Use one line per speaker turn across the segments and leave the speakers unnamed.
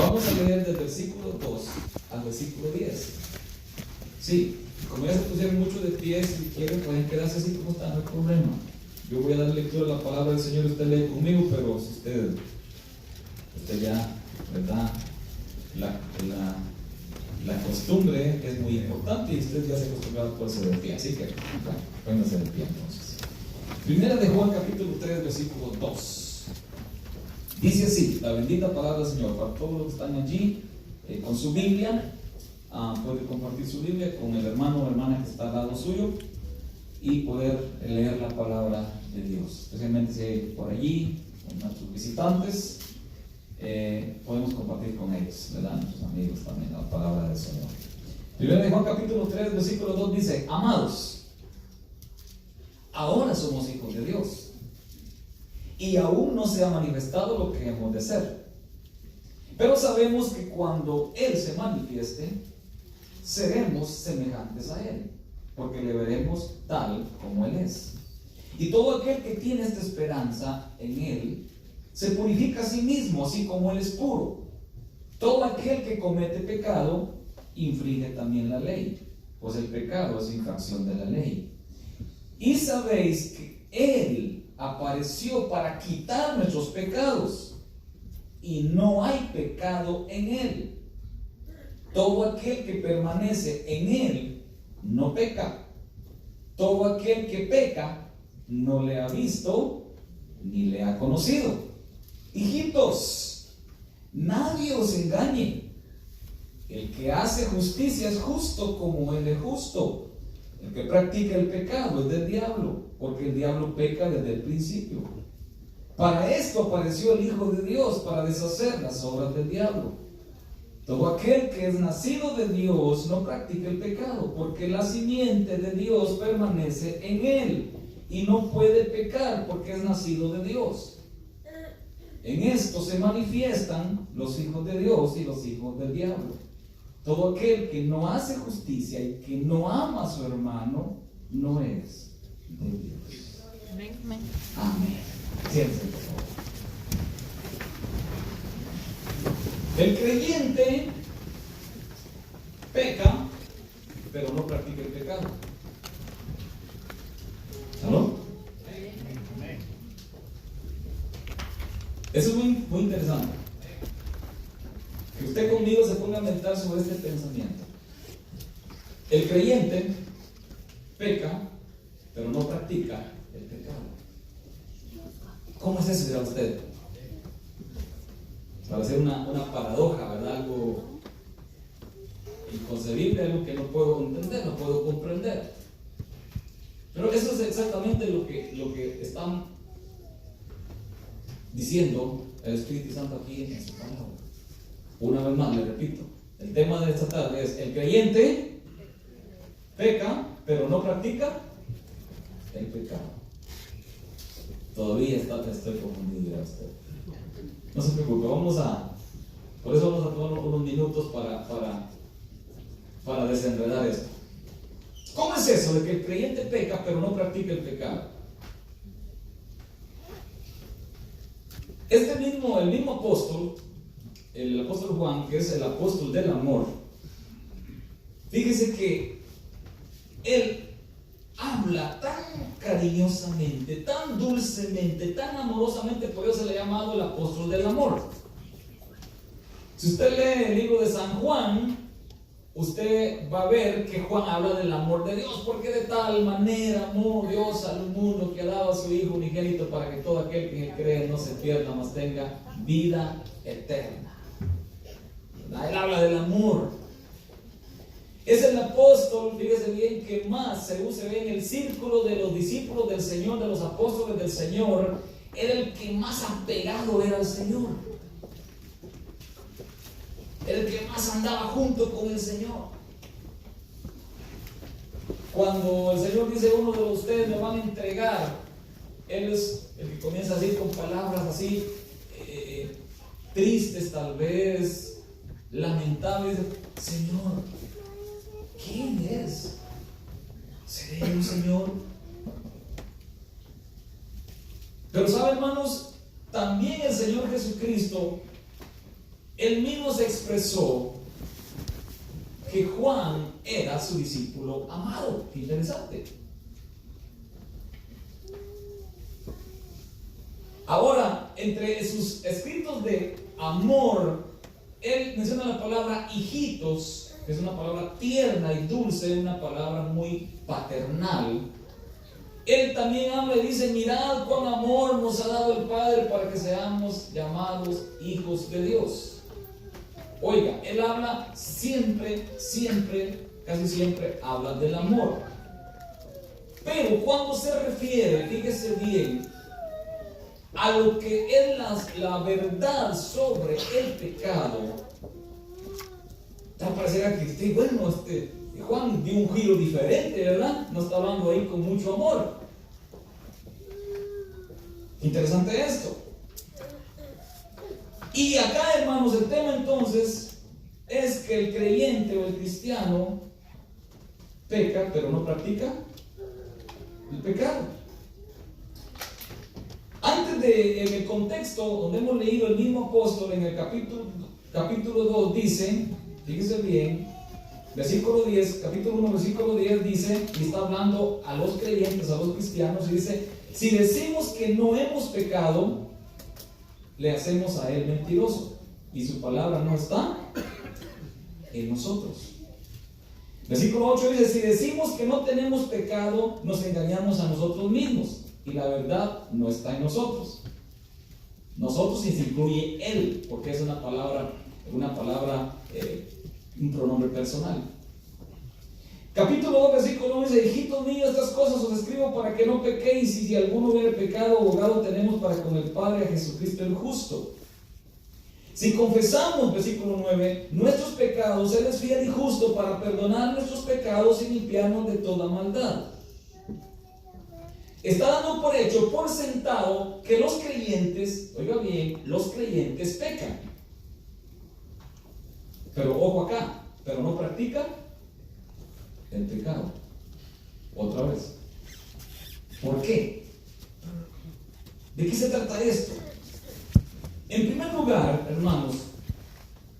Vamos a leer del versículo 2 al versículo 10. Sí, como ya se pusieron mucho de pie, si quieren pueden quedarse así como están, no hay problema. Yo voy a dar lectura a la palabra del Señor, usted lee conmigo, pero si usted ya, ¿verdad? La costumbre es muy importante y usted ya se acostumbrado a ponerse de pie, así que, bueno, pónganse de pie entonces. Primera de Juan capítulo 3, versículo 2. Dice así, la bendita palabra del Señor. Para todos los que están allí con su Biblia, puede compartir su Biblia con el hermano o hermana que está al lado suyo y poder leer la palabra de Dios. Especialmente si hay por allí nuestros visitantes, podemos compartir con ellos, ¿verdad? Nuestros amigos también, la palabra del Señor. Primero de Juan capítulo 3, versículo 2 dice: amados, ahora somos hijos de Dios, y aún no se ha manifestado lo que hemos de ser. Pero sabemos que cuando Él se manifieste, seremos semejantes a Él, porque le veremos tal como Él es. Y todo aquel que tiene esta esperanza en Él, se purifica a sí mismo, así como Él es puro. Todo aquel que comete pecado, infringe también la ley, pues el pecado es infracción de la ley. Y sabéis que Él apareció para quitar nuestros pecados, y no hay pecado en Él. Todo aquel que permanece en Él no peca. Todo aquel que peca no le ha visto ni le ha conocido. Hijitos, nadie os engañe. El que hace justicia es justo como Él es justo. El que practica el pecado es del diablo, porque el diablo peca desde el principio. Para esto apareció el Hijo de Dios, para deshacer las obras del diablo. Todo aquel que es nacido de Dios no practica el pecado, porque la simiente de Dios permanece en él, y no puede pecar porque es nacido de Dios. En esto se manifiestan los hijos de Dios y los hijos del diablo. Todo aquel que no hace justicia y que no ama a su hermano, no es de Dios.
Amén.
Amén. Siéntense, por favor. El creyente peca, pero no practica el pecado. ¿Aló? Eso es muy interesante. Que usted conmigo se ponga a meditar sobre este pensamiento. El creyente peca, pero no practica el pecado. ¿Cómo es eso, dirá usted? Para ser una paradoja, ¿verdad? Algo inconcebible, algo que no puedo entender, no puedo comprender. Pero eso es exactamente lo que están diciendo el Espíritu Santo aquí en esta palabra. Una vez más, le repito, el tema de esta tarde es: el creyente peca, pero no practica el pecado. Todavía estoy confundido, dirá usted. No se preocupe, por eso vamos a tomar unos minutos para desenredar esto. ¿Cómo es eso de que el creyente peca pero no practica el pecado? El mismo apóstol, el apóstol Juan, que es el apóstol del amor, fíjese que él habla tan cariñosamente, tan dulcemente, tan amorosamente, por eso se le ha llamado el apóstol del amor. Si usted lee el libro de San Juan, usted va a ver que Juan habla del amor de Dios, porque de tal manera amó Dios al mundo que ha dado a su Hijo unigénito para que todo aquel que en él cree no se pierda, mas tenga vida eterna. Él habla del amor. Es el apóstol, fíjese bien, que más se ve en el círculo de los discípulos del Señor, de los apóstoles del Señor. Era el que más apegado era al Señor. Era el que más andaba junto con el Señor. Cuando el Señor dice: uno de ustedes me van a entregar, Él es el que comienza a decir con palabras así tristes, tal vez lamentables: Señor, ¿quién es? ¿Seré un Señor? Pero saben, hermanos, también el Señor Jesucristo, él mismo se expresó que Juan era su discípulo amado. Qué interesante. Ahora, entre sus escritos de amor, él menciona la palabra hijitos, que es una palabra tierna y dulce, una palabra muy paternal. Él también habla y dice: mirad cuán amor nos ha dado el Padre para que seamos llamados hijos de Dios. Oiga, él habla siempre, casi siempre habla del amor. Pero cuando se refiere, fíjese bien, a lo que es la verdad sobre el pecado, pareciera que bueno, Juan dio un giro diferente, ¿verdad? No está hablando ahí con mucho amor. Interesante esto. Y acá, hermanos, el tema entonces es que el creyente o el cristiano peca, pero no practica el pecado. Antes en el contexto donde hemos leído, el mismo apóstol en el capítulo 2 dice, fíjese bien, versículo 10, capítulo 1, versículo 10 dice, y está hablando a los creyentes, a los cristianos, y dice: si decimos que no hemos pecado, le hacemos a él mentiroso, y su palabra no está en nosotros. Versículo 8 dice: si decimos que no tenemos pecado, nos engañamos a nosotros mismos, y la verdad no está en nosotros. Nosotros se incluye él, porque es una palabra, un pronombre personal. Capítulo 2, versículo 1 dice: hijitos míos, estas cosas os escribo para que no pequéis, y si alguno hubiere pecado, abogado tenemos para con el Padre, a Jesucristo el justo. Si confesamos, versículo 9, nuestros pecados, Él es fiel y justo para perdonar nuestros pecados y limpiarnos de toda maldad. Está dando por hecho, por sentado, que los creyentes, oiga bien, los creyentes pecan. Pero ojo acá, pero no practican el pecado. Otra vez. ¿Por qué? ¿De qué se trata esto? En primer lugar, hermanos,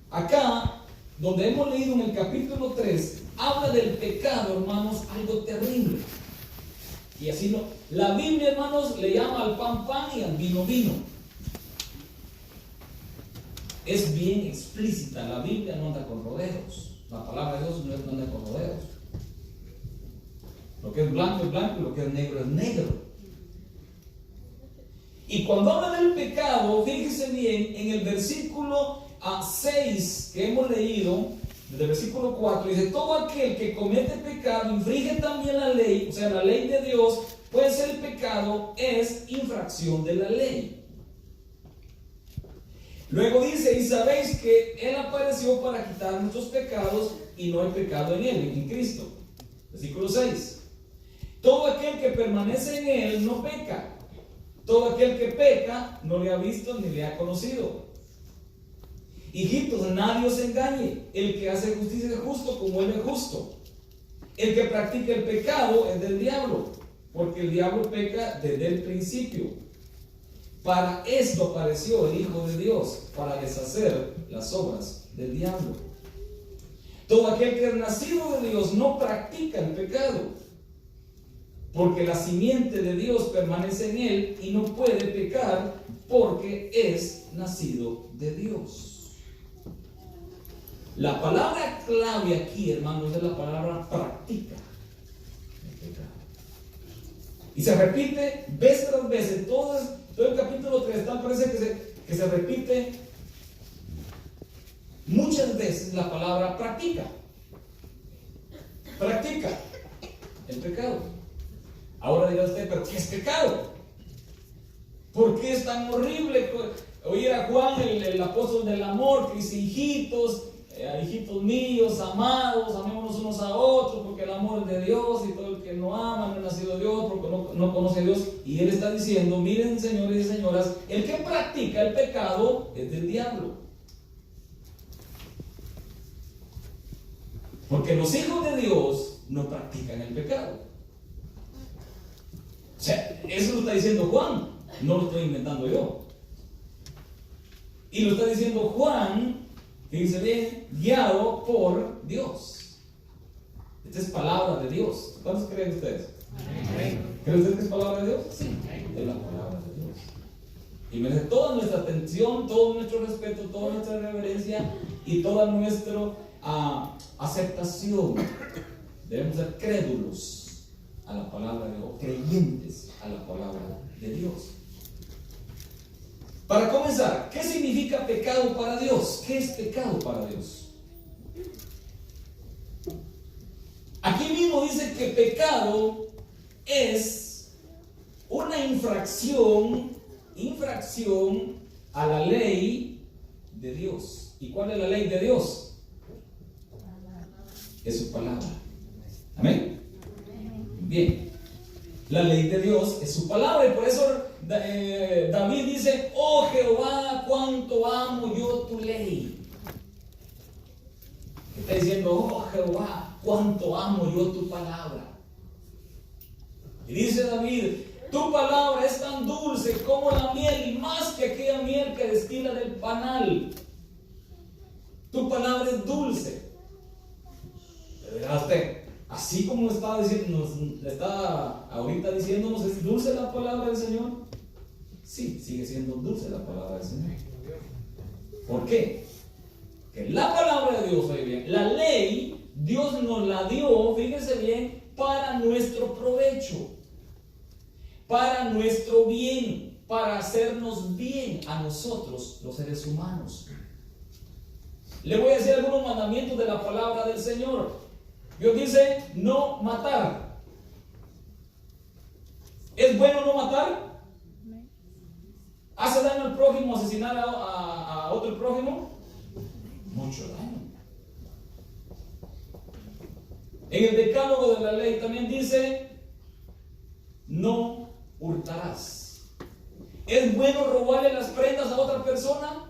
acá, donde hemos leído en el capítulo 3, habla del pecado, hermanos, algo terrible. Y así la Biblia, hermanos, le llama al pan pan y al vino vino. Es bien explícita, la Biblia no anda con rodeos. La palabra de Dios no anda con rodeos. Lo que es blanco es blanco y lo que es negro. Y cuando habla del pecado, fíjese bien, en el versículo 6 que hemos leído, desde el versículo 4, dice: todo aquel que comete pecado infringe también la ley, o sea, la ley de Dios, pues el pecado es infracción de la ley. Luego dice: y sabéis que Él apareció para quitar nuestros pecados, y no hay pecado en Él, en Cristo. Versículo 6. Todo aquel que permanece en Él no peca. Todo aquel que peca no le ha visto ni le ha conocido. Hijitos, nadie os engañe. El que hace justicia es justo como Él es justo. El que practica el pecado es del diablo, porque el diablo peca desde el principio. Para esto apareció el Hijo de Dios, para deshacer las obras del diablo. Todo aquel que es nacido de Dios no practica el pecado, porque la simiente de Dios permanece en él y no puede pecar porque es nacido de Dios. La palabra clave aquí, hermanos, es la palabra practica el pecado. Y se repite vez tras vez en todo el capítulo 3, tal parece que se repite muchas veces la palabra practica. Practica el pecado. Ahora dirá usted: ¿pero qué es pecado? ¿Por qué es tan horrible oír a Juan, el apóstol del amor, que dice: hijitos, hijitos míos, amados, amémonos unos a otros, porque el amor es de Dios, y todo el que no ama no es nacido de Dios, porque no conoce a Dios? Y él está diciendo: miren, señores y señoras, el que practica el pecado es del diablo. Porque los hijos de Dios no practican el pecado. O sea, eso lo está diciendo Juan, no lo estoy inventando yo. Y lo está diciendo Juan Fíjense bien, guiado por Dios. Esta es palabra de Dios. ¿Cuántos creen ustedes? ¿Creen ustedes que es palabra de Dios? Sí, es la palabra de Dios. Y merece toda nuestra atención, todo nuestro respeto, toda nuestra reverencia y toda nuestra aceptación. Debemos ser crédulos a la palabra de Dios, creyentes a la palabra de Dios. Para comenzar, ¿qué significa pecado para Dios? ¿Qué es pecado para Dios? Aquí mismo dice que pecado es una infracción a la ley de Dios. ¿Y cuál es la ley de Dios? Es su palabra. Amén. Bien. La ley de Dios es su palabra, y por eso David dice: oh Jehová, cuánto amo yo tu ley. Está diciendo: oh Jehová, cuánto amo yo tu palabra. Y dice David: tu palabra es tan dulce como la miel, y más que aquella miel que destila del panal. Tu palabra es dulce. Pero verá usted, así como está ahorita diciéndonos, ¿es dulce la palabra del Señor? Sí, sigue siendo dulce la palabra del Señor. ¿Por qué? Que la palabra de Dios, oye bien, la ley, Dios nos la dio, fíjense bien, para nuestro provecho, para nuestro bien, para hacernos bien a nosotros, los seres humanos. Le voy a decir algunos mandamientos de la palabra del Señor. Dios dice: no matar. ¿Es bueno no matar? ¿Hace daño al prójimo asesinar a otro prójimo? Mucho daño. En el decálogo de la ley también dice: no hurtarás. ¿Es bueno robarle las prendas a otra persona?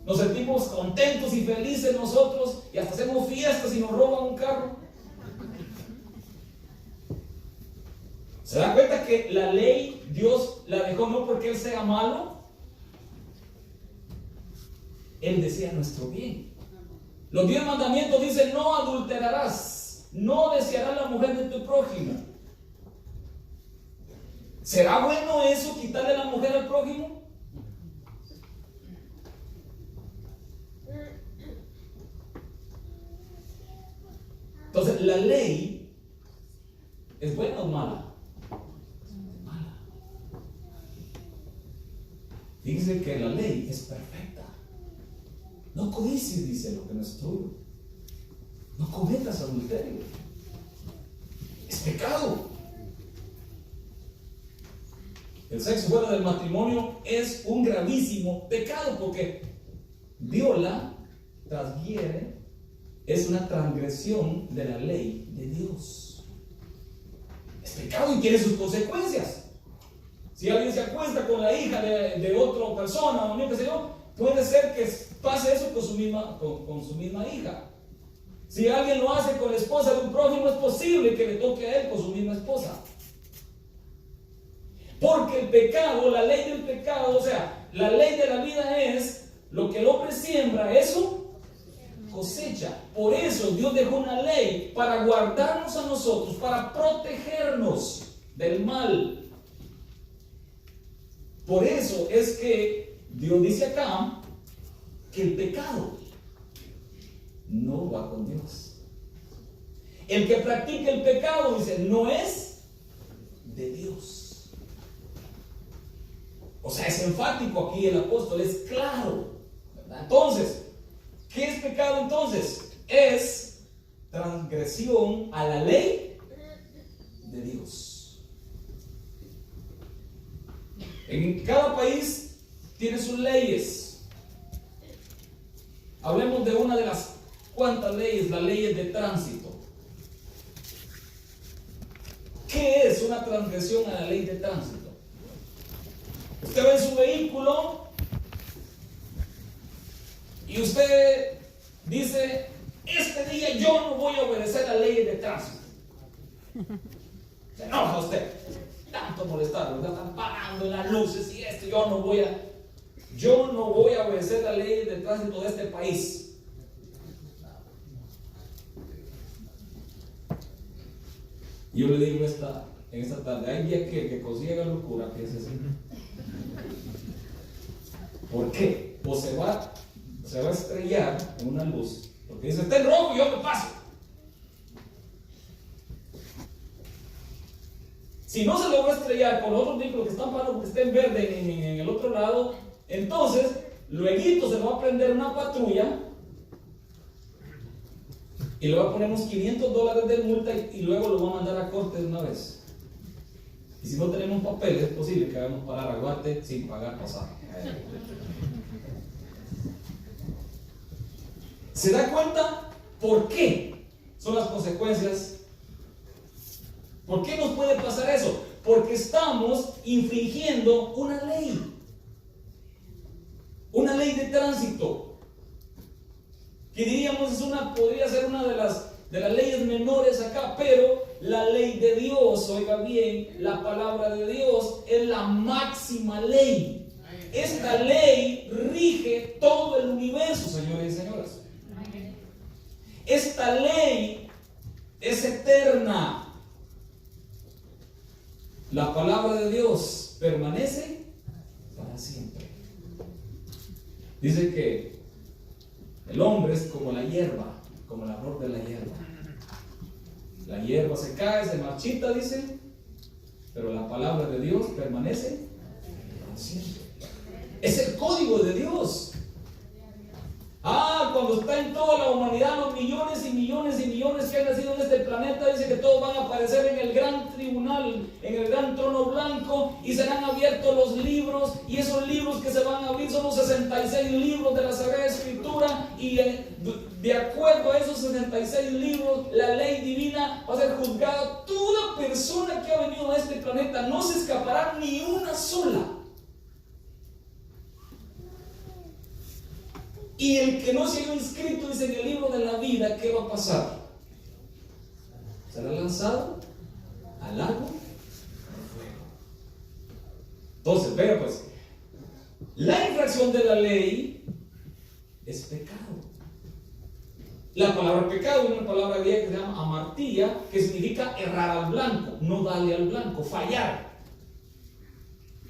Nos sentimos contentos y felices nosotros y hasta hacemos fiestas y nos roban un carro. ¿Se da cuenta que la ley Dios la dejó no porque Él sea malo? Él desea nuestro bien. Los 10 mandamientos dicen: no adulterarás, no desearás la mujer de tu prójimo. ¿Será bueno eso, quitarle la mujer al prójimo? Entonces, ¿la ley es buena o mala? Mala. Fíjense que la ley es perfecta. No codicies, dice, lo que no es tuyo. No cometas adulterio. Es pecado. El sexo fuera del matrimonio es un gravísimo pecado porque viola, transgrede, es una transgresión de la ley de Dios. Es pecado y tiene sus consecuencias. Si alguien se acuesta con la hija de otra persona, o no, qué sé yo, puede ser que pase eso con su misma hija. Si alguien lo hace con la esposa de un prójimo, es posible que le toque a él con su misma esposa. Porque el pecado, la ley del pecado, o sea, la ley de la vida es lo que el hombre siembra, eso cosecha. Por eso Dios dejó una ley para guardarnos a nosotros, para protegernos del mal. Por eso es que Dios dice acá que el pecado no va con Dios. El que practica el pecado, dice, no es de Dios. O sea, es enfático aquí el apóstol, es claro, ¿verdad? Entonces, ¿qué es pecado entonces? Es transgresión a la ley de Dios. En cada país tiene sus leyes. Hablemos de una de las cuantas leyes, las leyes de tránsito. ¿Qué es una transgresión a la ley de tránsito? Usted va en su vehículo y usted dice: este día yo no voy a obedecer la ley de tránsito. Se enoja usted. Tanto molestar, ¿verdad? Están parando en las luces y yo no voy a... yo no voy a obedecer la ley de tránsito de este país. Yo le digo en esta tarde, hay día que consiga locura, que es así. ¿Por qué? O se va a estrellar en una luz, porque dice, está en rojo y yo me paso. Si no se logró estrellar con otros vehículos que están parados porque está en verde en el otro lado, entonces luego se va a prender una patrulla y le va a poner unos $500 de multa y luego lo va a mandar a corte de una vez. Y si no tenemos papeles, es posible que hagamos parar a Guate sin pagar pasaje. ¿Se da cuenta por qué son las consecuencias? ¿Por qué nos puede pasar eso? Porque estamos infringiendo una ley de tránsito, que diríamos podría ser una de las leyes menores acá, pero la ley de Dios, oiga bien, la palabra de Dios es la máxima ley. Esta ley rige todo el universo, señores y señoras. Esta ley es eterna. La palabra de Dios permanece para siempre. Dice que el hombre es como la hierba, como la flor de la hierba. La hierba se cae, se marchita, dice, pero la palabra de Dios permanece para siempre. Es el código de Dios. Cuando está en toda la humanidad, los millones y millones y millones que han nacido en este planeta, dice que todos van a aparecer en el gran tribunal, en el gran trono blanco, y serán abiertos los libros, y esos libros que se van a abrir son los 66 libros de la Sagrada Escritura, y de acuerdo a esos 66 libros, la ley divina va a ser juzgada. Toda persona que ha venido a este planeta no se escapará ni una sola. Y el que no se haya inscrito, dice en el libro de la vida, ¿qué va a pasar? Será lanzado al lago de fuego. Entonces, vea pues, la infracción de la ley es pecado. La palabra pecado es una palabra griega que se llama amartía, que significa errar al blanco, no darle al blanco, fallar.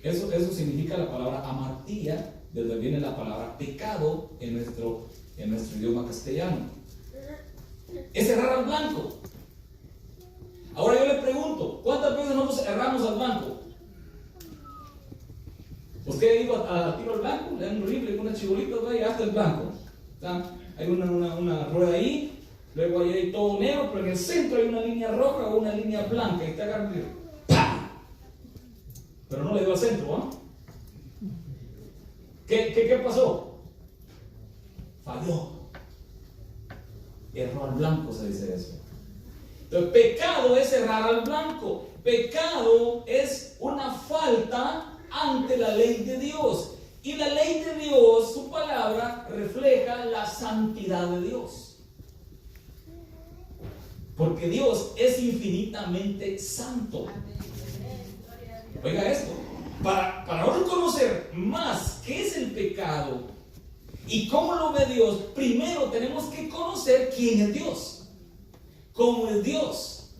Eso significa la palabra amartía, de donde viene la palabra pecado en nuestro idioma castellano. Es errar al blanco. Ahora yo le pregunto, ¿cuántas veces nosotros erramos al blanco? Usted ha ido a tiro al blanco, le dan un rifle con una chibolita y hasta el blanco. Hay una rueda ahí, luego ahí hay todo negro, pero en el centro hay una línea roja o una línea blanca, y está agarrando y ¡pam! Pero no le dio al centro, ¿ah? ¿Qué pasó? Falló. Erró al blanco, se dice eso. Entonces, pecado es errar al blanco. Pecado es una falta ante la ley de Dios. Y la ley de Dios, su palabra, refleja la santidad de Dios. Porque Dios es infinitamente santo. Oiga esto. Para nosotros conocer más qué es el pecado y cómo lo ve Dios, primero tenemos que conocer quién es Dios, cómo es Dios.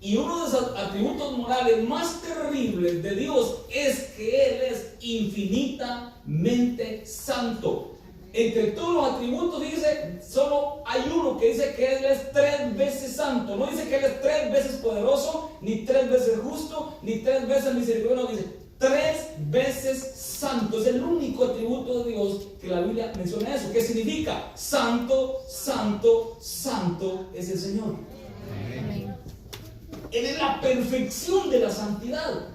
Y uno de los atributos morales más terribles de Dios es que Él es infinitamente santo. Entre todos los atributos dice, solo hay uno que dice que Él es 3 veces santo. No dice que Él es 3 veces poderoso, ni 3 veces justo, ni 3 veces misericordioso. No, dice 3 veces santo. Es el único atributo de Dios que la Biblia menciona eso. ¿Qué significa? Santo, santo, santo es el Señor. Amén. Él es la perfección de la santidad.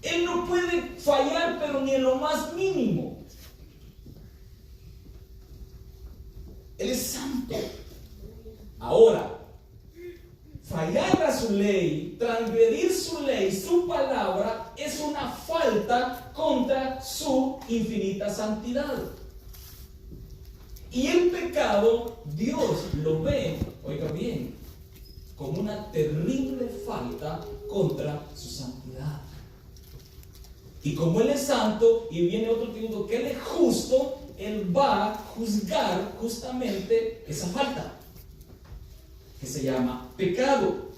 Él no puede fallar, pero ni en lo más mínimo. Él es santo. Ahora, fallar a su ley, transgredir su ley, su palabra, es una falta contra su infinita santidad. Y el pecado, Dios lo ve, oiga bien, como una terrible falta contra su santidad. Y como Él es santo y viene otro tributo que Él es justo, Él va a juzgar justamente esa falta, que se llama pecado.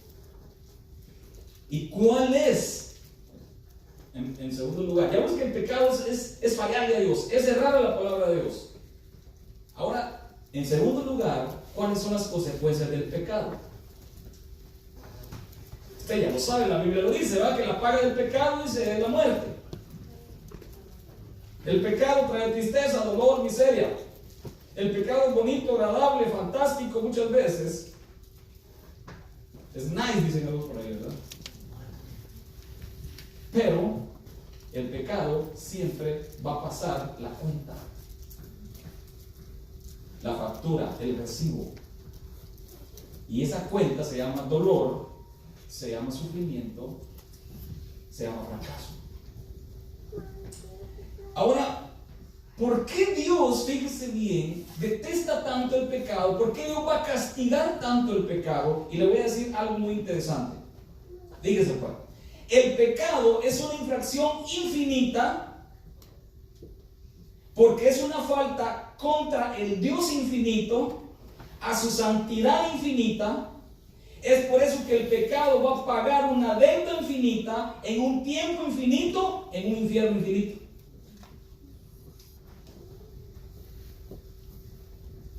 ¿Y cuál es? En segundo lugar, ya vemos que el pecado es fallarle a Dios, es errar a la palabra de Dios. Ahora, en segundo lugar, ¿cuáles son las consecuencias del pecado? Usted ya lo sabe, la Biblia lo dice, ¿verdad? Que la paga del pecado dice es la muerte. El pecado trae tristeza, dolor, miseria. El pecado es bonito, agradable, fantástico muchas veces. Es nice, dicen algo por ahí, ¿verdad? Pero el pecado siempre va a pasar la cuenta, la factura, el recibo. Y esa cuenta se llama dolor, se llama sufrimiento, se llama fracaso. Ahora, ¿por qué Dios, fíjese bien, detesta tanto el pecado? ¿Por qué Dios va a castigar tanto el pecado? Y le voy a decir algo muy interesante. Fíjese pues. El pecado es una infracción infinita porque es una falta contra el Dios infinito, a su santidad infinita. Es por eso que el pecado va a pagar una deuda infinita en un tiempo infinito, en un infierno infinito.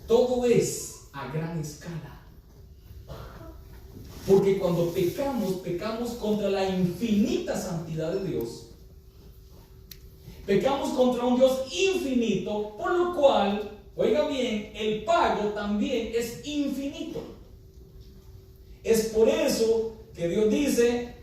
Todo es a gran escala. Porque cuando pecamos contra la infinita santidad de Dios. Pecamos contra un Dios infinito, por lo cual, oiga bien, el pago también es infinito. Es por eso que Dios dice,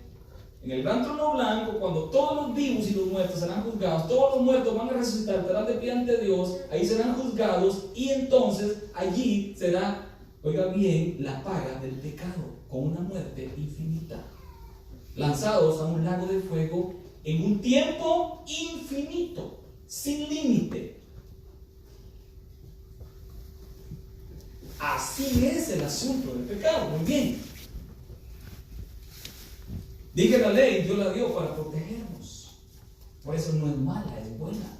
en el gran trono blanco, cuando todos los vivos y los muertos serán juzgados, todos los muertos van a resucitar, estarán de pie ante Dios, ahí serán juzgados, y entonces allí será, oiga bien, la paga del pecado, con una muerte infinita, lanzados a un lago de fuego en un tiempo infinito, sin límite. Así es el asunto del pecado. Muy bien. Dije, la ley Dios la dio para protegernos. Por eso no es mala, es buena.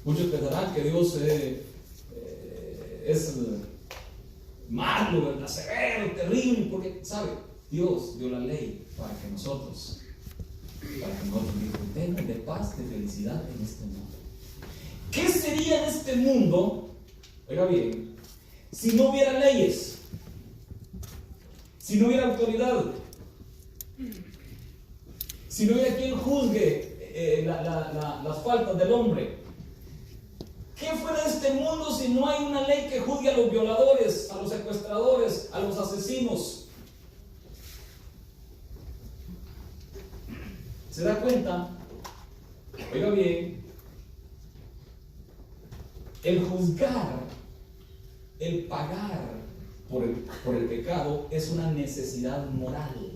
Muchos pensarán que Dios es malo, ¿verdad? Severo, terrible, porque, ¿sabe? Dios dio la ley para que nosotros disfrutemos de paz, de felicidad en este mundo. ¿Qué sería en este mundo, oiga bien, si no hubiera leyes? Si no hubiera autoridad, si no hubiera quien juzgue las faltas del hombre. ¿Qué fuera de este mundo si no hay una ley que juzgue a los violadores, a los secuestradores, a los asesinos? ¿Se da cuenta? Oiga bien, el juzgar, el pagar por el pecado es una necesidad moral.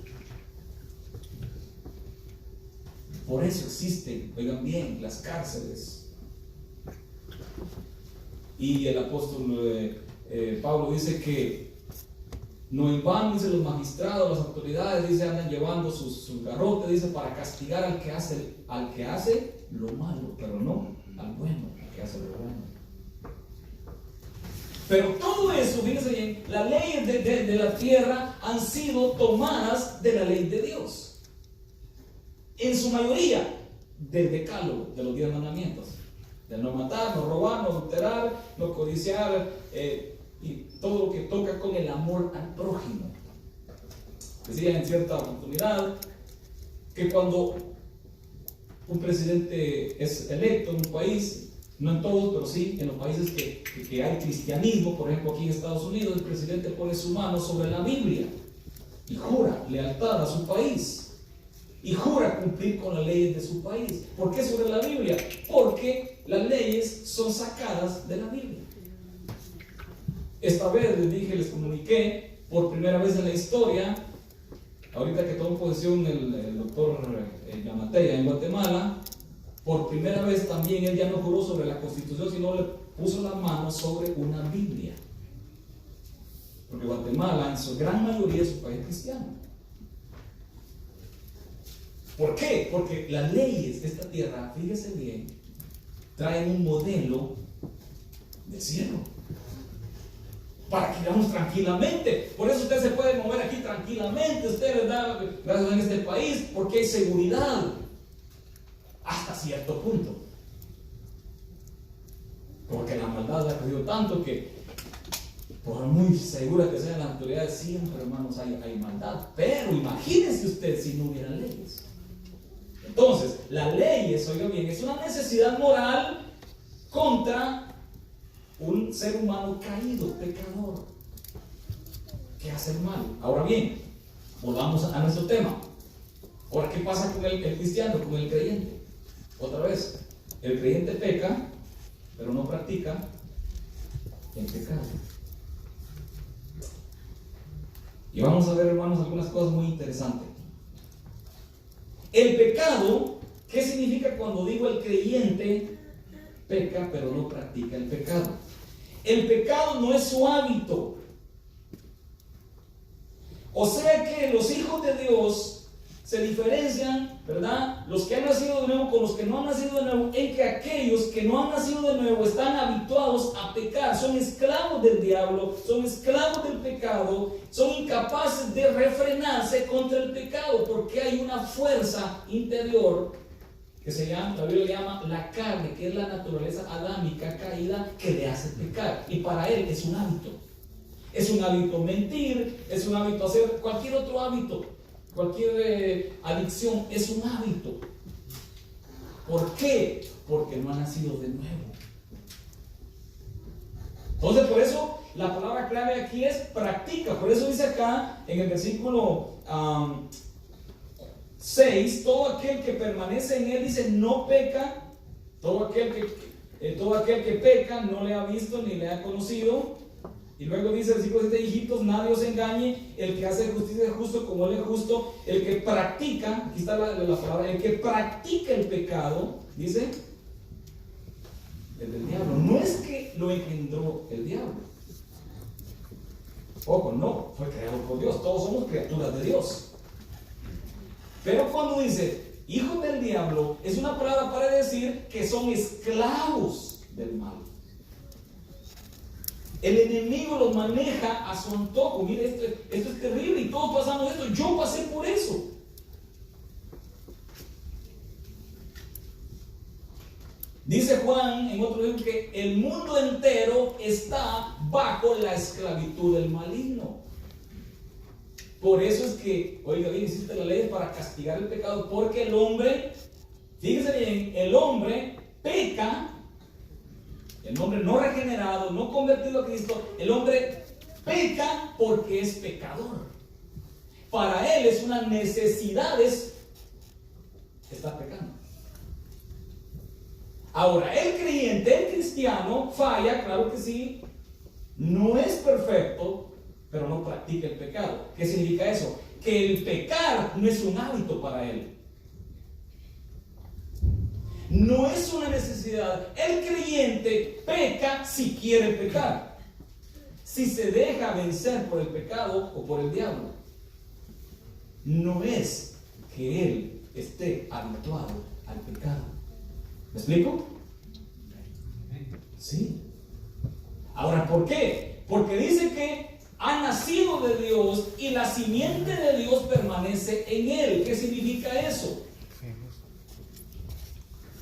Por eso existen, oigan bien, las cárceles. Y el apóstol Pablo dice que no en vano, dice, los magistrados, las autoridades, dice, andan llevando sus garrotes, dice, para castigar al que hace lo malo, pero no al bueno, al que hace lo bueno. Pero todo eso, fíjense bien, las leyes de la tierra han sido tomadas de la ley de Dios. En su mayoría, del decálogo, de los 10 mandamientos. Del no matar, no robar, no adulterar, no codiciar, y todo lo que toca con el amor al prójimo. Decía en cierta oportunidad que cuando un presidente es electo en un país, no en todos, pero sí en los países que hay cristianismo, por ejemplo aquí en Estados Unidos, el presidente pone su mano sobre la Biblia y jura lealtad a su país. Y jura cumplir con las leyes de su país. ¿Por qué sobre la Biblia? Porque las leyes son sacadas de la Biblia. Esta vez les comuniqué por primera vez en la historia, ahorita que tomó posesión el doctor Yamatea en Guatemala, por primera vez también él ya no juró sobre la Constitución, sino le puso la mano sobre una Biblia. Porque Guatemala en su gran mayoría es un país cristiano. ¿Por qué? Porque las leyes de esta tierra, fíjese bien, traen un modelo del cielo. Para que vivamos tranquilamente. Por eso usted se puede mover aquí tranquilamente. Usted, ¿verdad? Gracias en este país, porque hay seguridad. Hasta cierto punto. Porque la maldad ha crecido tanto que, por muy segura que sean las autoridades, siempre, hermanos, hay maldad. Pero imagínense usted si no hubiera leyes. Entonces, las leyes, oiga bien, es una necesidad moral contra un ser humano caído, pecador, que hace el mal. Ahora bien, volvamos a nuestro tema. Ahora, ¿qué pasa con el cristiano, con el creyente? Otra vez, el creyente peca, pero no practica el pecado. Y vamos a ver, hermanos, algunas cosas muy interesantes. El pecado, ¿qué significa cuando digo el creyente peca, pero no practica el pecado? El pecado no es su hábito. O sea que los hijos de Dios se diferencian, ¿verdad? Los que han nacido de nuevo con los que no han nacido de nuevo, en que aquellos que no han nacido de nuevo están habituados a pecar, son esclavos del diablo, son esclavos del pecado, son incapaces de refrenarse contra el pecado, porque hay una fuerza interior que se llama, la Biblia le llama la carne, que es la naturaleza adámica caída que le hace pecar, y para él es un hábito. Es un hábito mentir, es un hábito hacer cualquier otro hábito, cualquier adicción, es un hábito. ¿Por qué? Porque no ha nacido de nuevo. Entonces, por eso la palabra clave aquí es practica. Por eso dice acá en el versículo 6, todo aquel que permanece en él, dice, no peca. Todo aquel que peca no le ha visto ni le ha conocido. Y luego dice el versículo 7, hijitos, nadie os engañe, el que hace justicia es justo como él es justo, el que practica, aquí está la palabra, el que practica el pecado, dice, el del diablo. No es que lo engendró el diablo. Ojo, no, fue creado por Dios, todos somos criaturas de Dios. Pero cuando dice hijos del diablo, es una palabra para decir que son esclavos del mal. El enemigo los maneja a su antojo. Mire, esto es terrible y todos pasamos esto. Yo pasé por eso. Dice Juan en otro libro que el mundo entero está bajo la esclavitud del maligno. Por eso es que, oiga bien, existe la ley para castigar el pecado, porque el hombre, fíjese bien, el hombre peca. El hombre no regenerado, no convertido a Cristo, el hombre peca porque es pecador. Para él es una necesidad estar pecando. Ahora, el creyente, el cristiano, falla, claro que sí, no es perfecto, pero no practica el pecado. ¿Qué significa eso? Que el pecar no es un hábito para él. No es una necesidad. El creyente peca si quiere pecar, si se deja vencer por el pecado o por el diablo. No es que él esté habituado al pecado. ¿Me explico? Sí. Ahora, ¿por qué? Porque dice que ha nacido de Dios y la simiente de Dios permanece en él. ¿Qué significa eso?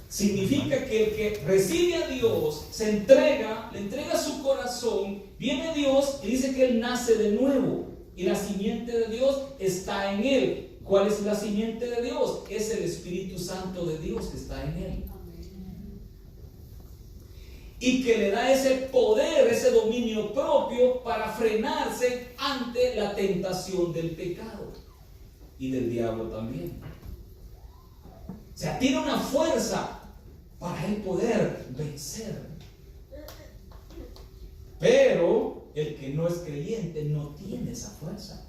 Significa que el que recibe a Dios, se entrega, le entrega su corazón, viene Dios y dice que él nace de nuevo. Y la simiente de Dios está en él. ¿Cuál es la simiente de Dios? Es el Espíritu Santo de Dios que está en él. Y que le da ese poder, ese dominio propio para frenarse ante la tentación del pecado y del diablo también. O sea, tiene una fuerza para él poder vencer. Pero el que no es creyente no tiene esa fuerza.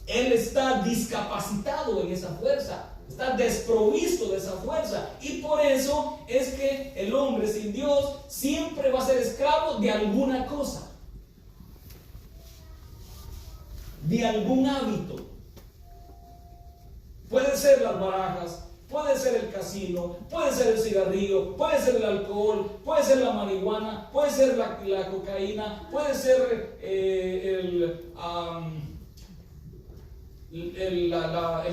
Él está discapacitado en esa fuerza, está desprovisto de esa fuerza, y por eso es que el hombre sin Dios siempre va a ser esclavo de alguna cosa, de algún hábito. Puede ser las barajas, puede ser el casino, puede ser el cigarrillo, puede ser el alcohol, puede ser la marihuana, puede ser la cocaína, puede ser el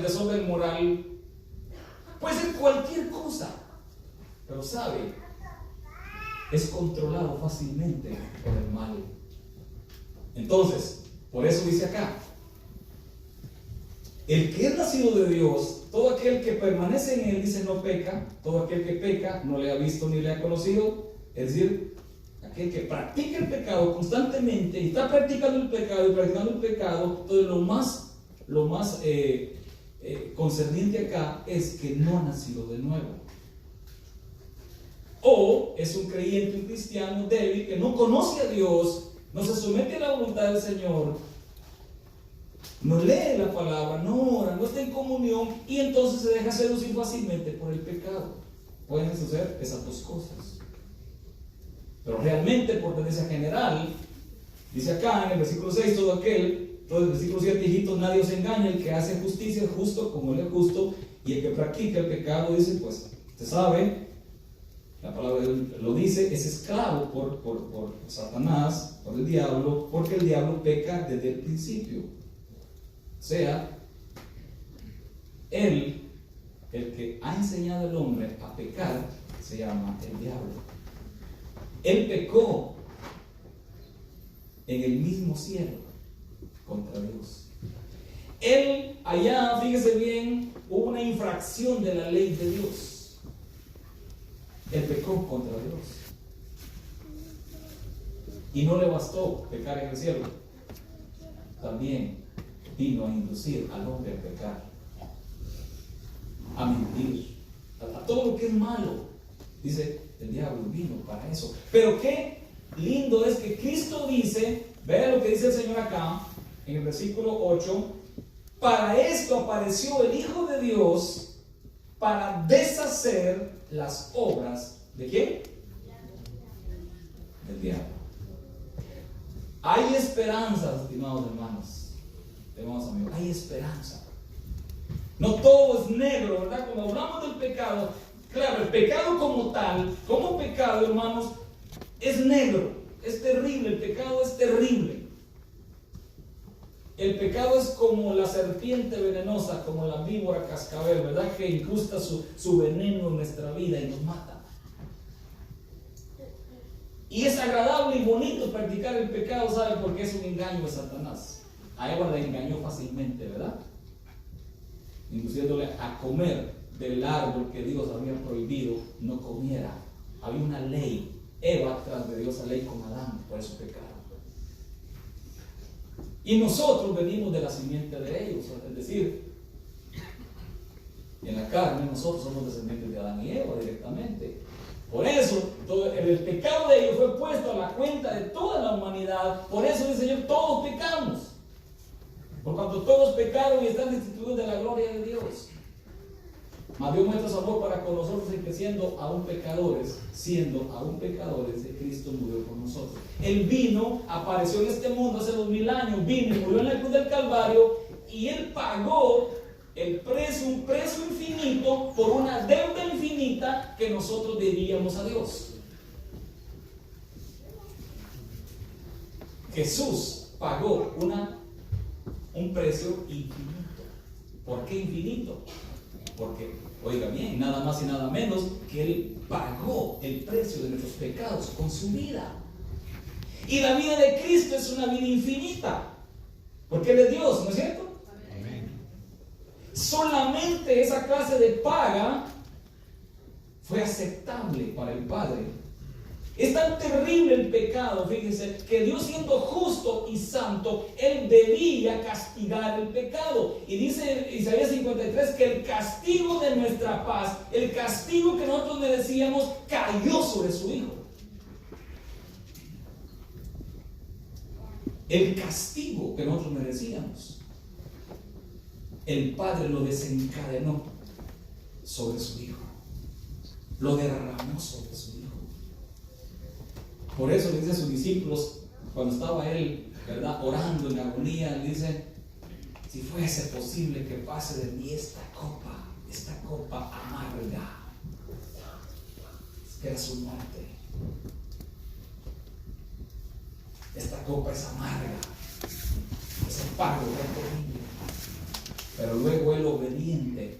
desorden moral, puede ser cualquier cosa. Pero sabe, es controlado fácilmente por el mal. Entonces, por eso dice acá, el que es nacido de Dios, todo aquel que permanece en él, dice, no peca. Todo aquel que peca no le ha visto ni le ha conocido. Es decir, aquel que practica el pecado constantemente y está practicando el pecado y practicando el pecado, entonces lo más concerniente acá es que no ha nacido de nuevo. O es un creyente, un cristiano débil que no conoce a Dios, no se somete a la voluntad del Señor, no lee la palabra, no ora, no está en comunión, y entonces se deja seducir fácilmente por el pecado. Pueden suceder esas dos cosas. Pero realmente, por tendencia general, dice acá en el versículo 6, todo el versículo 7, hijitos, nadie os engaña, el que hace justicia es justo como él es justo, y el que practica el pecado, dice, pues, usted sabe, la palabra lo dice, es esclavo por Satanás, por el diablo, porque el diablo peca desde el principio. O sea, él, el que ha enseñado al hombre a pecar, se llama el diablo. Él pecó en el mismo cielo contra Dios. Él allá, fíjese bien, hubo una infracción de la ley de Dios. Él pecó contra Dios. Y no le bastó pecar en el cielo. También vino a inducir al hombre a pecar, a mentir, a todo lo que es malo. Dice, el diablo vino para eso. Pero qué lindo es que Cristo dice, vea lo que dice el Señor acá, en el versículo 8, para esto apareció el Hijo de Dios, para deshacer las obras ¿de quién? Del diablo. Hay esperanza, estimados hermanos, amigos, hay esperanza. No todo es negro, ¿verdad? Cuando hablamos del pecado, claro, el pecado como tal, como pecado, hermanos, es negro, es terrible, el pecado es terrible. El pecado es como la serpiente venenosa, como la víbora cascabel, ¿verdad? Que incrusta su veneno en nuestra vida y nos mata. Y es agradable y bonito practicar el pecado, ¿sabe? Porque es un engaño de Satanás. A Eva la engañó fácilmente, ¿verdad? Induciéndole a comer del árbol que Dios había prohibido, no comiera. Había una ley. Eva transgredió esa ley con Adán, por eso pecaron. Y nosotros venimos de la simiente de ellos, es decir, en la carne nosotros somos descendientes de Adán y Eva directamente. Por eso, el pecado de ellos fue puesto a la cuenta de toda la humanidad. Por eso dice el Señor, todos pecamos. Por cuanto todos pecaron y están destituidos de la gloria de Dios. Mas Dios muestra su amor para con nosotros en que siendo aún pecadores, Cristo murió por nosotros. Él vino, apareció en este mundo hace 2000 años, vino y murió en la cruz del Calvario, y Él pagó el precio, un precio infinito por una deuda infinita que nosotros debíamos a Dios. Jesús pagó un precio infinito. ¿Por qué infinito? Porque, oiga bien, nada más y nada menos que Él pagó el precio de nuestros pecados con su vida. Y la vida de Cristo es una vida infinita, porque Él es Dios, ¿no es cierto? Amén. Solamente esa clase de paga fue aceptable para el Padre. Es tan terrible el pecado, fíjense, que Dios, siendo justo y santo, Él debía castigar el pecado. Y dice Isaías 53 que el castigo de nuestra paz, el castigo que nosotros merecíamos, cayó sobre su Hijo. El castigo que nosotros merecíamos, el Padre lo desencadenó sobre su Hijo, lo derramó sobre su Hijo. Por eso le dice a sus discípulos, cuando estaba Él, ¿verdad?, orando en agonía, le dice, si fuese posible que pase de mí esta copa amarga. Es que era su muerte. Esta copa es amarga, es amargo, es terrible. Pero luego el obediente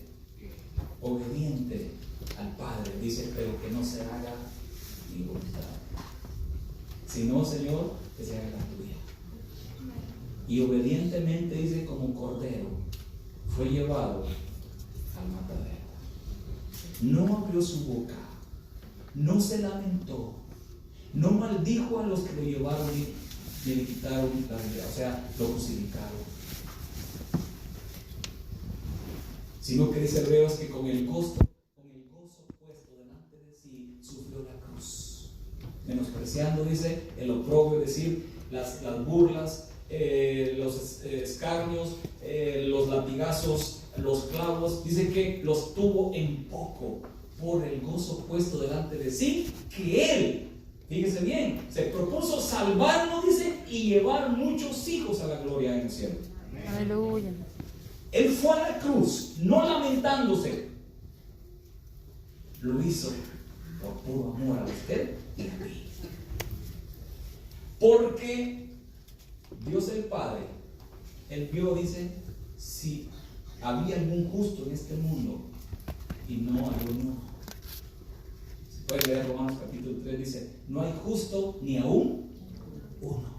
al Padre, dice, pero que no se haga mi voluntad, sino, Señor, que se haga la tuya. Y obedientemente, dice, como cordero, fue llevado al matadero. No abrió su boca, no se lamentó, no maldijo a los que lo llevaron y le quitaron la vida, o sea, lo crucificaron. Sino que dice Hebreos que con el gozo puesto delante de sí, sufrió la cruz, menospreciando, dice, el oprobio, es decir, las burlas, los escarnios, los latigazos, los clavos, dice que los tuvo en poco por el gozo puesto delante de sí, que él, fíjese bien, se propuso salvarnos, dice, y llevar muchos hijos a la gloria en el cielo.
Aleluya.
Él fue a la cruz, no lamentándose, lo hizo por puro amor a usted y a mí. Porque Dios el Padre, Él vio, dice, si había algún justo en este mundo, y no hay uno. Se puede leer Romanos capítulo 3, dice, no hay justo ni aún uno.